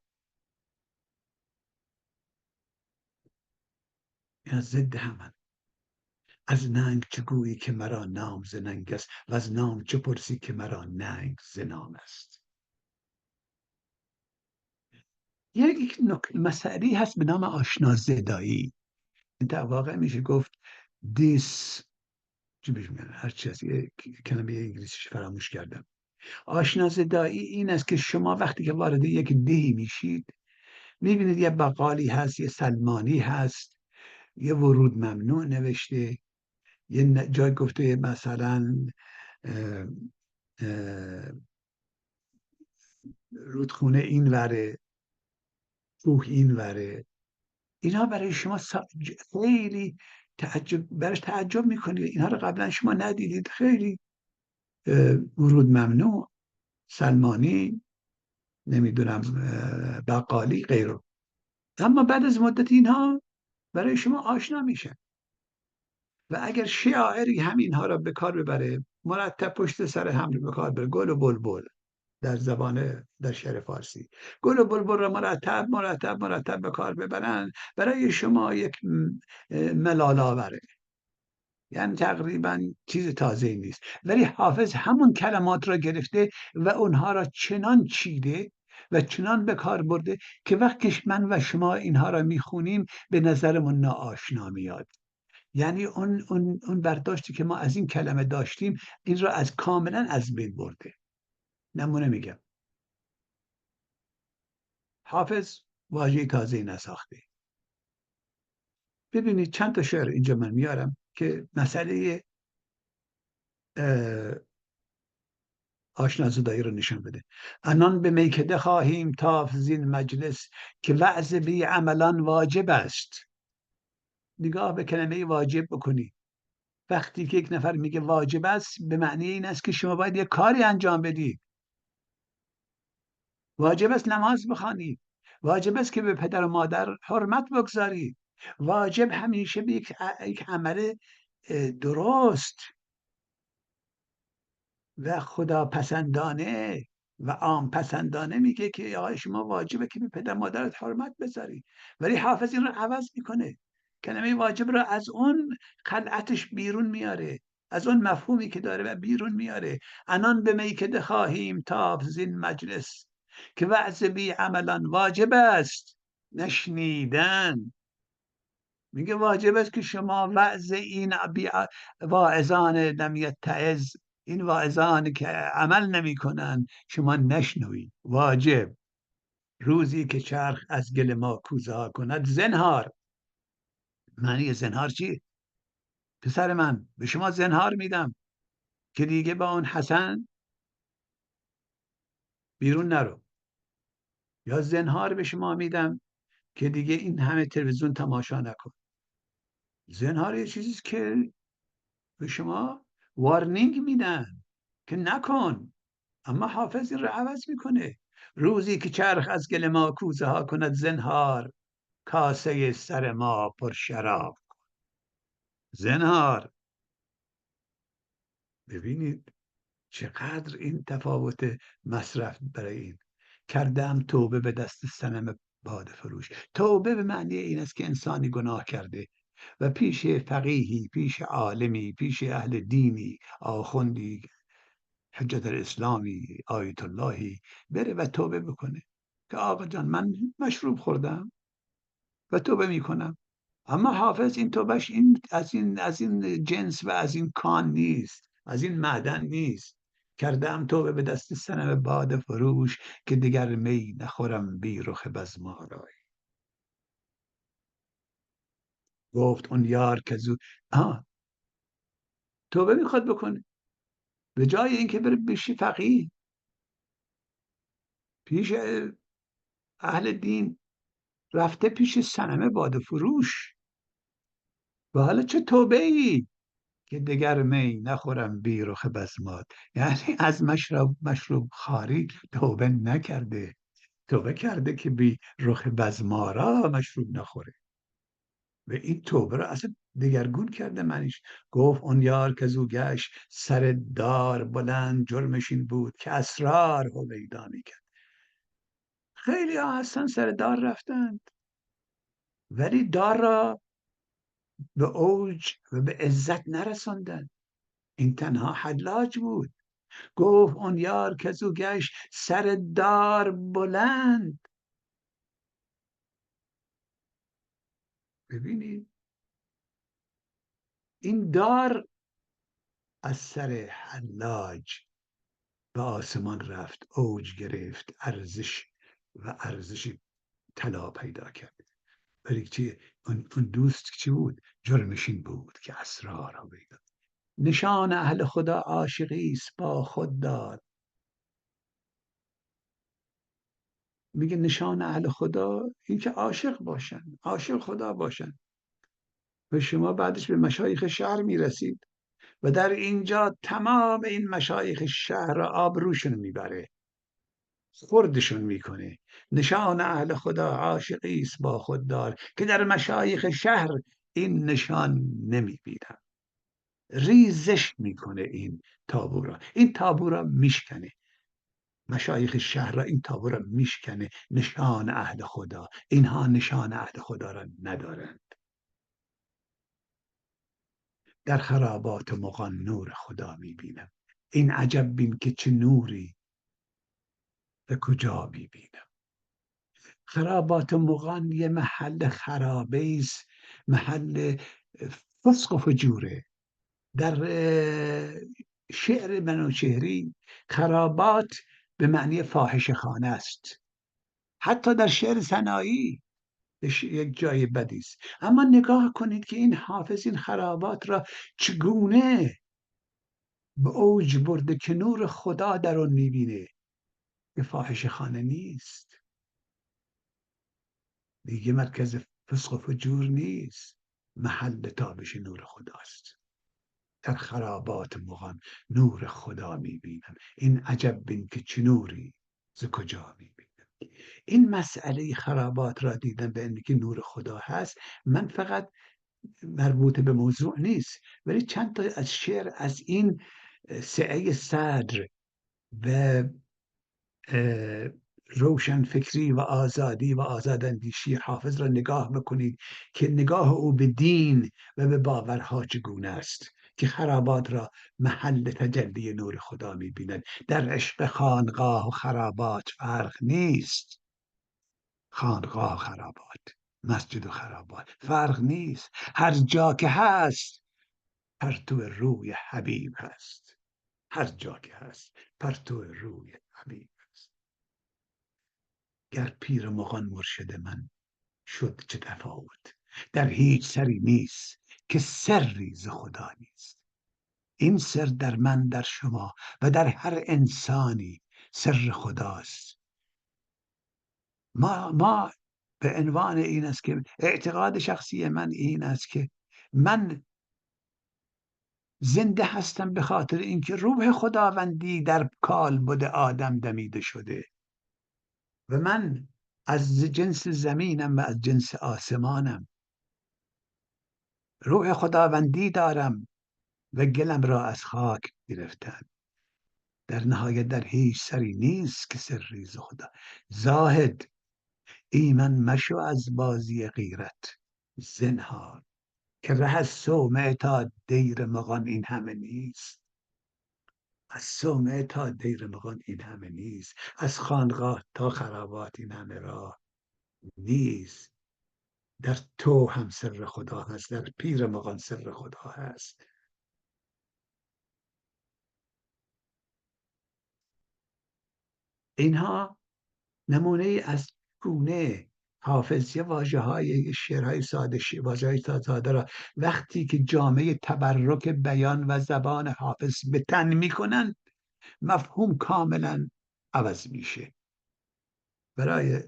این از ضد همند. از ننگ چه گویی که مرا نام ز ننگ است و از نام چه پرسی که مرا ننگ ز نام است. یک مسئله هست به نام آشنازدایی. در واقع میشه گفت دیس، چی بهش میگن، هر چی هست، کلمه انگلیسیش فراموش کردم. آشنازدایی این است که شما وقتی که وارد یک دهی میشید میبینید یه بقالی هست، یه سلمانی هست، یه ورود ممنوع نوشته، یه جای گفته مثلا رودخونه این وره، کوه این وره. اینها برای شما خیلی برش تعجب میکنید. اینها رو قبلا شما ندیدید. خیلی ورود ممنوع. سلمانی، نمیدونم بقالی، غیره. اما بعد از مدت اینها برای شما آشنا میشن و اگر شاعری همینها را به کار ببره، مرتب پشت سر هم به کار بره، گل و بلبل در شعر فارسی، گل و بلبل را مرتب به کار ببرن، برای شما یک ملال آوره، یعنی تقریبا چیز تازه نیست. ولی حافظ همون کلمات را گرفته و اونها را چنان چیده و چنان به کار برده که وقتی من و شما اینها را میخونیم به نظرمون ناآشنا میاد. یعنی اون برداشتی که ما از این کلمه داشتیم این را کاملا از بین برده. نمونه میگم، حافظ واژه تازه نساخته. ببینید چند تا شعر اینجا من میارم که مسئله آشنا زدایی رو نشان بده. انان به میکده خواهیم تافت زین مجلس، که وعظ بی عملان واجب است. نگاه به کلمه واجب بکنی. وقتی که یک نفر میگه واجب است، به معنی این است که شما باید یک کاری انجام بدید. واجب است نماز بخوانید، واجب است که به پدر و مادر حرمت بگذارید، واجب همیشه به یک عمل درست و خدا پسندانه و عام پسندانه میگه که آقای شما واجبه که به پدر مادرت حرمت بذاری. ولی حافظ این رو عوض میکنه، کلمه واجب رو از اون خلعتش بیرون میاره، از اون مفهومی که داره و بیرون میاره. انان به میکده خواهیم تافت زین مجلس، که وعظ بی عملان واجب است نشنیدن. میگه واجب است که شما وعظ این واعظان لم یتعظ، این واعظان که عمل نمیکنن شما نشنوید. واجب روزی که چرخ از گل ما کوزه ها کند زنهار. معنی زنهار چی؟ پسر من به شما زنهار میدم که دیگه با اون حسن بیرون نرو، یا زنهار به شما میدم که دیگه این همه تلویزیون تماشا نکن. زنهار یه چیزیست که به شما وارنینگ میدن که نکن. اما حافظ این رو عوض میکنه. روزی که چرخ از گل ما کوزه ها کند زنهار، کاسه سر ما پر شراب. زنهار. ببینید چقدر این تفاوت مصرف برای این. کردم توبه به دست صنم باده فروش. توبه به معنی این است که انسانی گناه کرده و پیش فقیهی، پیش عالمی، پیش اهل دینی، آخوندی، حجت الاسلامی، آیت اللهی بره و توبه بکنه که آقا جان من مشروب خوردم و توبه میکنم. اما حافظ این توبهش از این جنس و از این کان نیست، از این معدن نیست. کردم توبه به دست صنم باده فروش، که دیگر می نخورم بی رخ بزمارای. گفت اون یار که زود توبه میخواد بکنه، به جای اینکه بره بشی فقیه پیش اهل دین، رفته پیش صنم باده فروش. و حالا چه توبه ای که دگر می نخورم بی رخ بزمات. یعنی از مشروب خاری توبه نکرده، توبه کرده که بی رخ بزمارا مشروب نخوره و این توبه رو اصلا دگرگون کرده منیش. گفت اون یار که زو گشت سر دار بلند، جرمش این بود که اسرار هویدا میکرد. خیلی ها هستن سر دار رفتند ولی دار را به اوج و به عزت نرساندن. این تنها حلاج بود. گفت اون یار که زو گشت سر دار بلند. ببینید این دار از سر حلاج به آسمان رفت، اوج گرفت، ارزش طلا پیدا کرد. ولی اون دوست چی بود؟ جرمشین بود که اسرار را پیدا. نشان اهل خدا عاشقی است با خود دار. میگه نشان اهل خدا این که عاشق باشن، عاشق خدا باشن. و شما بعدش به مشایخ شهر میرسید و در اینجا تمام این مشایخ شهر را آبروشون میبره. خردشون میکنه. نشان اهل خدا عاشقی است با خوددار که در مشایخ شهر این نشان نمیبینم. ریزش میکنه این تابورا، این تابورا میشکنه، مشایخ شهر را این تابورا میشکنه. نشان اهل خدا، اینها نشان اهل خدا را ندارند. در خرابات مغان نور خدا میبینم. این عجب بین که چه نوری به کجا میبینم. خرابات مغان یه محل خرابه است، محل فسق و فجوره. در شعر منوچهری خرابات به معنی فاحشه خانه است. حتی در شعر سنایی یک جای بدی است. اما نگاه کنید که این حافظ این خرابات را چگونه به اوج برده که نور خدا در آن میبینه. به فاحشه خانه نیست دیگه، مرکز فسق و فجور نیست، محل تابش نور خداست. در خرابات مغان نور خدا میبینم. این عجب بین که چه نوری ز کجا میبینم. این مسئله خرابات را دیدن به اینکه نور خدا هست، من فقط مربوط به موضوع نیست، ولی چند تا از شعر از این سعه صدر و روشن فکری و آزادی و آزاداندیشی حافظ را نگاه بکنید که نگاه او به دین و به باورها چگونه است که خرابات را محل تجلی نور خدا می‌بیند. در عشق خانقاه و خرابات فرق نیست. خانقاه و خرابات، مسجد و خرابات فرق نیست. هر جا که هست پرتو روی حبیب هست. هر جا که هست پرتو روی حبیب. گر پیر مغان مرشد من شد چه تفاوت، در هیچ سری نیست که سری ز خدا نیست. این سر در من، در شما و در هر انسانی سر خداست. ما به عنوان این است که اعتقاد شخصی من این است که من زنده هستم به خاطر اینکه روح خداوندی در کالبد آدم دمیده شده و من از جنس زمینم و از جنس آسمانم. روح خداوندی دارم و گلم را از خاک گرفتن. در نهایت در هیچ سری نیست که سری ز خدا. زاهد ایمن مشو از بازی غیرت زنهار، که ره از صومعه تا دیر مغان این همه نیست. از صومعه تا دیر مغان این همه نیست. از خانقاه تا خرابات این همه راه نیست. در تو هم سر خدا هست، در پیر مغان سر خدا هست. اینها نمونه از گونه حافظ یه واژه‌های شعرهای ساده، واژه‌های ساده را وقتی که جامعه تبرک بیان و زبان حافظ به تن میکنن، مفهوم کاملا عوض میشه. برای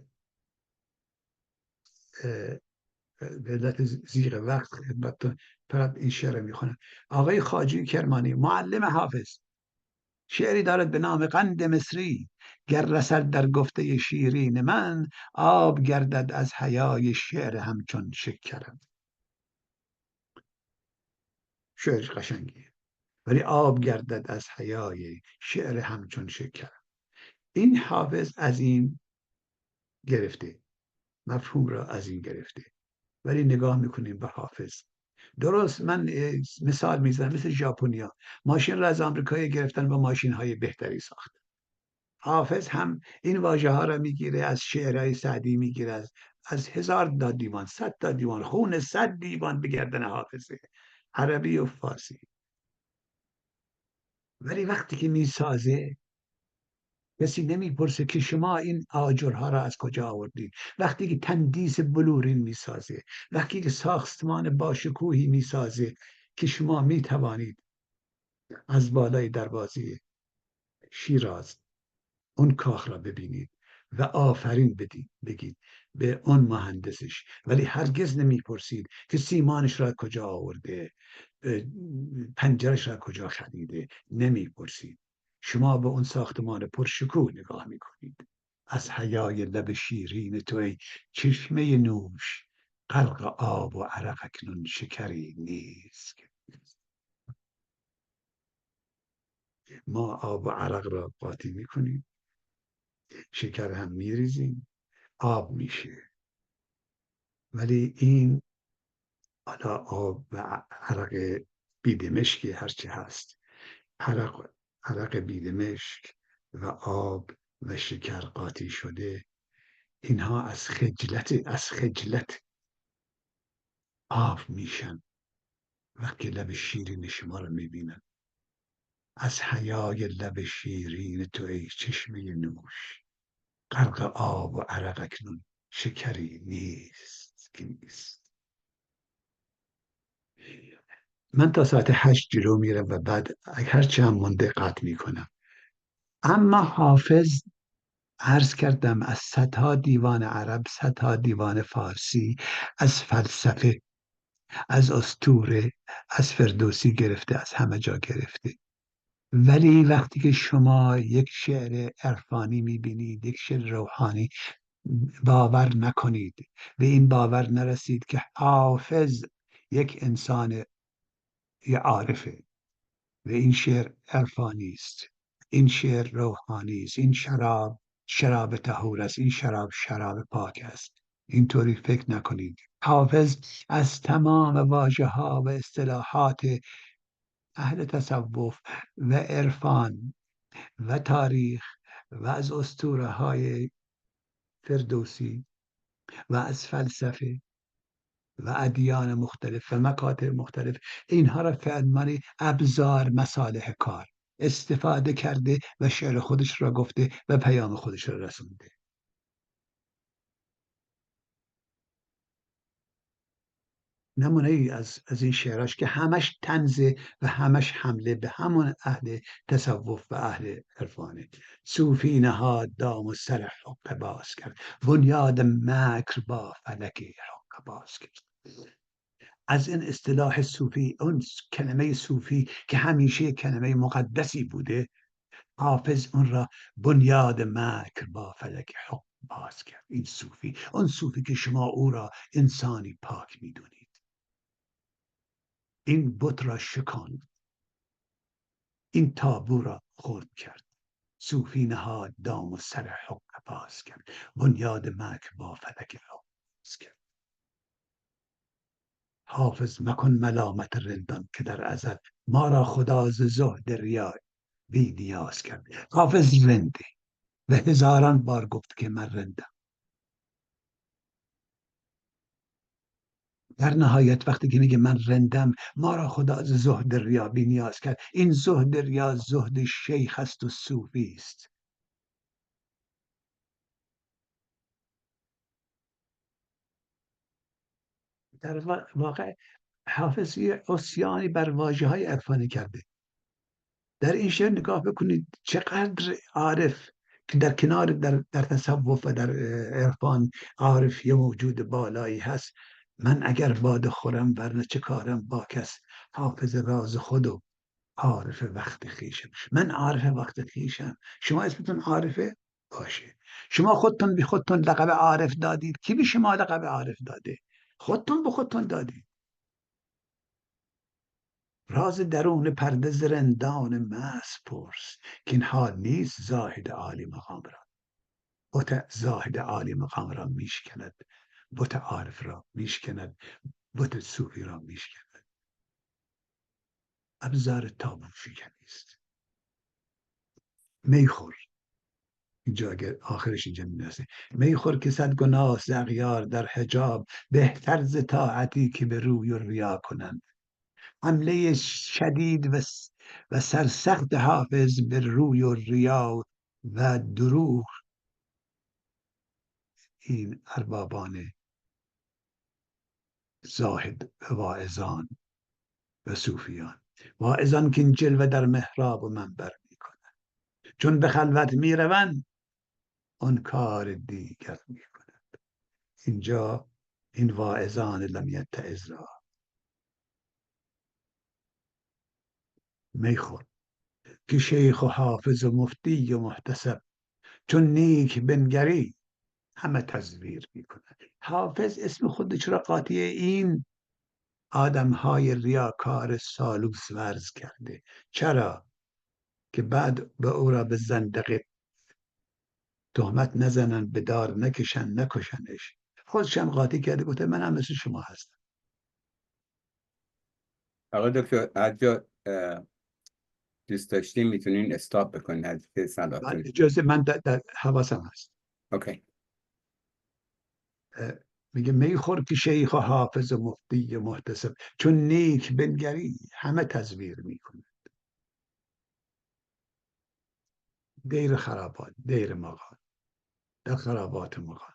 به علت زیغ وقت خدمتتون فقط این شعر میخونم. آقای خواجه کرمانی معلم حافظ شعری دارد به نام قند مصری: گر رسد در گفته شیرین من، آب گردد از حیای شعر همچون شکرم. شعر قشنگیه، ولی آب گردد از حیای شعر همچون شکرم. این حافظ از این گرفته، مفهوم را از این گرفته. ولی نگاه میکنیم به حافظ، درست من مثال میزنم، مثل ژاپنیا ماشین را از آمریکایی گرفتن و ماشین های بهتری ساخت. حافظ هم این واژه ها را میگیره از شعرهای سعدی، میگیره از 1000 تا دیوان، 100 تا دیوان، خون 100 دیوان به گردن حافظه، عربی و فارسی. ولی وقتی که میسازه کسی نمیپرسه که شما این آجرها را از کجا آوردید. وقتی که تندیس بلورین میسازه، وقتی که ساختمان باشکوهی میسازه که شما میتوانید از بالای دروازه شیراز اون کاخ را ببینید و آفرین بگید به اون مهندسش، ولی هرگز نمیپرسید که سیمانش را کجا آورده، پنجرش را کجا خریده. نمیپرسید. شما به اون ساختمان پرشکوه نگاه میکنید. از حیای لب شیرین تو ای چشمه نوش، غرق آب و عرق اکنون شکری نیست. ما آب و عرق را قاطی میکنیم، شکر هم میریزیم، آب میشه. ولی این حالا آب و عرق بیدمشکی هرچی هست، عرق بیدمشک و آب و شکر قاطی شده، اینها از خجلت آب میشن وقتی لب شیرین شما رو میبینن. از حیای لب شیرین تو ای چشمه نوش، غرق آب و عرق اکنون شکری نیست که نیست. من تا ساعت 8 جلو میرم و بعد هرچی هم مونده قطع میکنم. اما حافظ عرض کردم از صدها دیوان عرب، صدها دیوان فارسی، از فلسفه، از اسطوره، از فردوسی گرفته، از همه جا گرفته. ولی وقتی که شما یک شعر عرفانی میبینید، یک شعر روحانی، باور نکنید، به این باور نرسید که حافظ یک انسان یه عارفه و این شعر عرفانی است، این شعر روحانی است، این شراب طهور است، این شراب پاک است. اینطوری فکر نکنید. حافظ از تمام واژه ها و اصطلاحات اهل تصوف و عرفان و تاریخ و از اسطوره های فردوسی و از فلسفه و ادیان مختلف و مکاتب مختلف، اینها را فعلا ابزار مصالح کار استفاده کرده و شعر خودش را گفته و پیام خودش را رسونده. نمونه ای از این شعراش که همش طنزه و همش حمله به همون اهل تصوف و اهل عرفانه. صوفی نهاد دام و سر حق باز کرد، بنیاد مکر با فلک حق باز کرد. از این اصطلاح صوفی، اون کلمه صوفی که همیشه کلمه مقدسی بوده، حافظ اون را بنیاد مکر با فلک حق باز کرد. این صوفی، اون صوفی که شما او را انسانی پاک میدونید، این بت را شکاند، این تابو را خرد کرد. صوفی نهاد دام و سر حق باز کرد، بنیاد مکر با فلک حق باز کرد. حافظ مکن ملامت رندان که در ازل ما را خدا ز زهد ریا بی نیاز کرد. حافظ رنده و هزاران بار گفت که من رندم. در نهایت وقتی که میگه من رندم، ما را خدا از زهد ریا بی نیاز کرد. این زهد ریا زهد شیخ است و صوفی است. در واقع حافظ یه عصیانی بر واژه های عرفانی کرده. در این شعر نگاه بکنید چقدر عارف که در کنار در تصوف و در عرفان عارف یه موجود بالایی هست. من اگر باده خورم ورنه چه کارم با کس، حافظ راز خودو عارف وقت خیشم. من عارف وقت خیشم، شما اسمتون عارفه باشه. شما خودتون بی خودتون لقب عارف دادید. کی به شما لقب عارف داده؟ خودتون به خودتون دادید. راز درون پرده ز رندان مست پرس، که این حال نیست زاهد عالی مقام را. بت زاهد عالی مقام را میشکند، بت عارف را میشکند، بت صوفی را میشکند. ابزار تابو شکنی است. میخور، اینجا اگر آخرش اینجا میرسه، میخور که صد گناه ز اغیار در حجاب، بهتر ز طاعتی که به روی و ریا کنند. حمله شدید و سرسخت حافظ به روی و ریا و دروغ این اربابان زاهد و واعظان و صوفیان. واعظان که این جلوه در محراب و منبر میکنن، چون به خلوت میروند آن کار دیگر میکنن. اینجا این واعظان لم یتعظ را میخور که شیخ و حافظ و مفتی و محتسب چون نیک بنگری همه تزویر میکنند. حافظ اسم خودش را قاطی این آدمهای ریاکار سالوس ورز کرده. چرا؟ که بعد به او را به زندقه تهمت نزنن، به دار نکشن، نکشنش. خودشم قاطی کرده، گفته من هم مثل شما هستم.
آقای دکتر هر جا دوست داشتیم میتونین استاپ بکنین از که
من
صلاح.
اجازه من در حواسم هست.
اوکی.
میگه میخور که شیخ و حافظ و مفتی و محتسب، چون نیک بنگری همه تزویر میکنه. دیر خرابات، دیر مغان، در خرابات مغان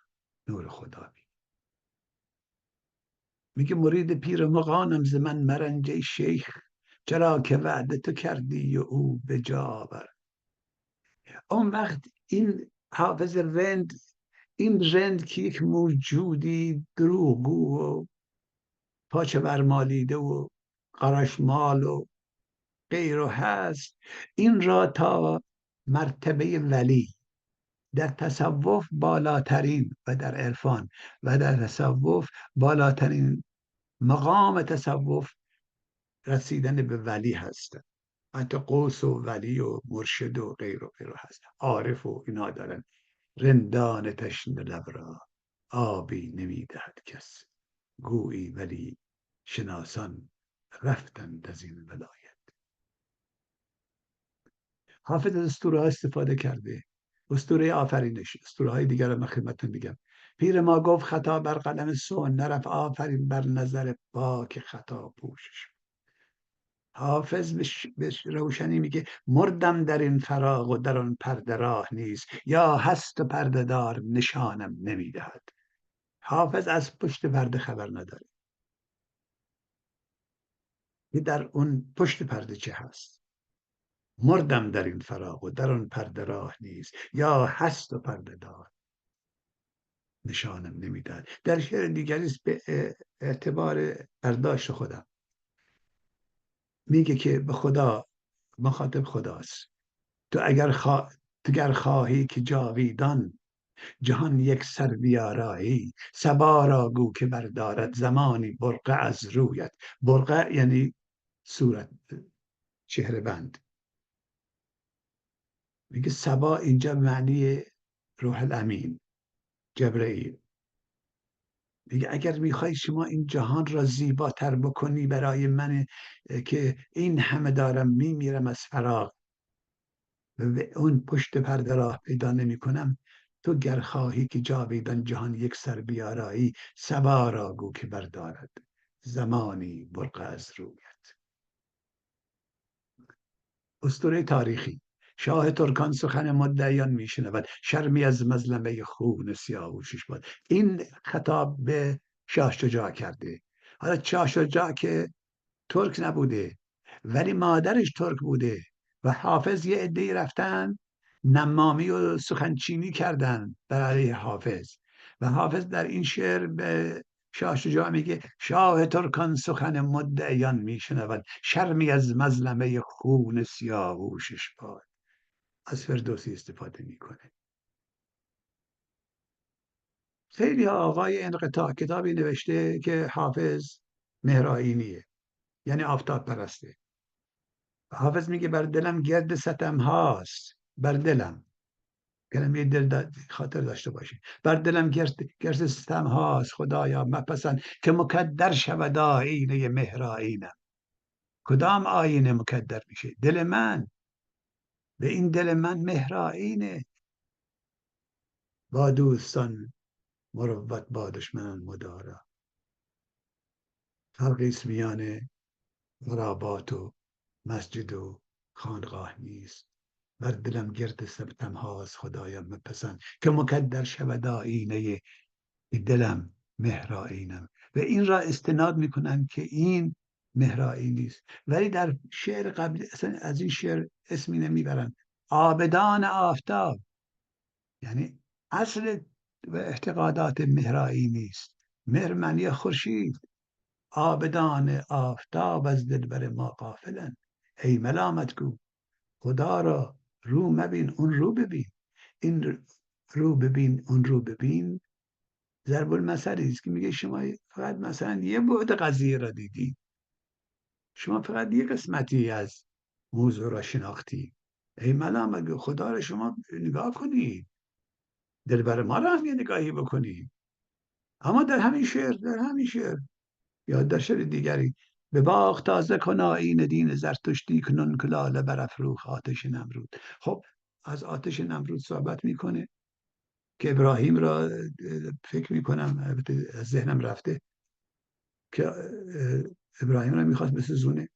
نور خدا میگه مرید پیر مغانم ز من مرنجه شیخ، چرا که وعده تو کردی و او به جا آورد. اون وقت این حافظ رند، این رند که یک موجودی دروغگو و پاچه برمالیده و قرشمال و غیره هست، این را تا مرتبه ولی در تصوف بالاترین و در عرفان و در تصوف بالاترین مقام تصوف رسیدن به ولی هست. حتی قوس و ولی و مرشد و غیر و غیره هست. عارف و اینا دارن. رندان تشنه لب را آبی نمیدهد کس، گویی ولی شناسان رفتند از این ولایت. حافظ از اسطوره ها استفاده کرده. اسطوره آفرینش، اسطوره های دیگر رو من خدمتتون میگم. پیر ما گفت خطا بر قلم سون نرفت، آفرین بر نظر پاک خطا پوشش. حافظ به روشنی میگه مردم در این فراق و در آن پرده راه نیست، یا هست و پرده دار نشانم نمیدهد. حافظ از پشت پرده خبر نداره که در اون پشت پرده چه هست. مردم در این فراق و در آن پرده راه نیست، یا هست و پرده دار نشانم نمیدهد. در شعر دیگری به اعتبار برداشت خودم میگه که به خدا، مخاطب خداست، تو گر خواهی که جاویدان جهان یک سر بیارایی، صبا را گو که بردارد زمانی برقع از رویت. برقع یعنی صورت، چهره بند. میگه صبا اینجا معنی روح الامین جبرئیل. میگه اگر میخوای شما این جهان را زیباتر بکنی برای من که این همه دارم میمیرم از فراغ و اون پشت پرده راه پیدا نمی کنم، تو گر خواهی که جاویدان جهان یک سر بیارایی، صبا را گو که بردارد زمانی برقع از رویت. اسطوره تاریخی. شاه ترکان سخن مدعیان میشنود، شرمی از مظلمه خون سیاوشش باد. این خطاب به شاه شجاع کرده. حالا شاه شجاع که ترک نبوده ولی مادرش ترک بوده و حافظ یه عده‌ای رفتن نمامی و سخنچینی کردن بر علیه حافظ و حافظ در این شعر به شاه شجاع میگه شاه ترکان سخن مدعیان میشنود، شرمی از مظلمه خون سیاوشش باد. از فردوسی استفاده میکنه. خیلی آقای انقطاع کتابی نوشته که حافظ مهرآیینیه، یعنی آفتاب پرسته. حافظ میگه بر دلم گرد ستم هاست، بر دلم، کلمه دل خاطر داشته باشید، بر دلم گرد ستم هاست خدایا مپسند، که مکدر شود آیینه مهرآیینم. کدام آینه مکدر میشه؟ دل من. به این دل من مهرآیینه. با دوستان مروت، با دشمنان مدارا. فرقی است میان خرابات و مسجد و خانقاه نیست. بر دلم گرد ستم هاست خدایا مپسند، که مکدر شود آیینه دلم مهرآیینم. و این را استناد میکنن که این مهرآیینی است. ولی در شعر قبلی اصلا از این شعر اسمی نمیبرن. عابدان آفتاب، یعنی اصل و اعتقادات مهرآیینی است. مهر معنی خورشید. عابدان آفتاب از دلبر ما غافلن. ای ملامت گو خدا را رو مبین، اون رو ببین. این رو ببین اون رو ببین ضرب المثلی است که میگه شما فقط مثلا یه بعد قضیه را دیدی، شما فقط یه قسمتی از موضوع را شناختی. ای ملا مگه خدا را شما نگاه کنید، دلبر ما را هم یه نگاهی بکنید. اما در همین شعر یا در شعر دیگری به باغ تازه کن آیین دین زرتشتی کنون که لاله برافروخت آتش نمرود. خب از آتش نمرود صحبت میکنه که ابراهیم را فکر میکنم، البته از ذهنم رفته، که ابراهیم را میخواست بسوزونه.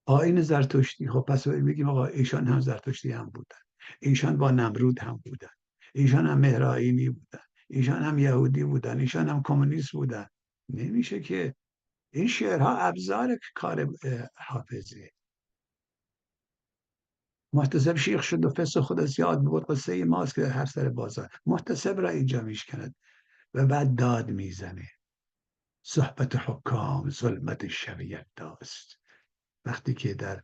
آیین زرتشتی، خب پس بگیم آقا ایشان هم زرتشتی هم بودن، ایشان با نمرود هم بودن، ایشان هم مهرآیینی بودن، ایشان هم یهودی بودن، ایشان هم کمونیست بودن. نمیشه که. این شعرها ابزار کار حافظه. محتسب شیخ شد و فس خود زیاد بود، قصه ماست که هر سر بازار محتسب را اینجا میشکند و بعد داد میزنه. صحبت حکام ظلمت شبیت داست. وقتی که در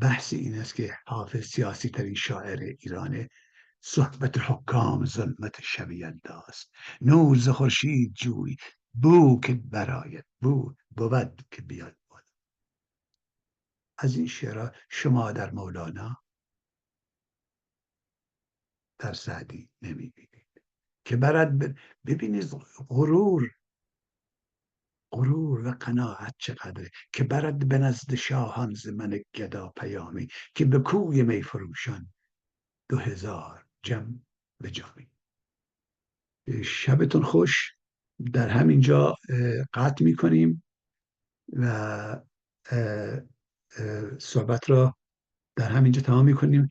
بحث این است که حافظ سیاسی ترین شاعر ایرانه، صحبت حکام ظلمت شبیت داست. نور ز خورشید جوی بو که برآید، بود که بیاد. از این شعرها شما در مولانا، در سعدی نمیبینید که ببینید غرور و قناعت چقدره که برد به نزد شاهان ز من گدا پیامی، که به کوی می فروشان 2000 جم به جامی. شبتون خوش. در همینجا قطع میکنیم و صحبت را در همینجا تمام میکنیم.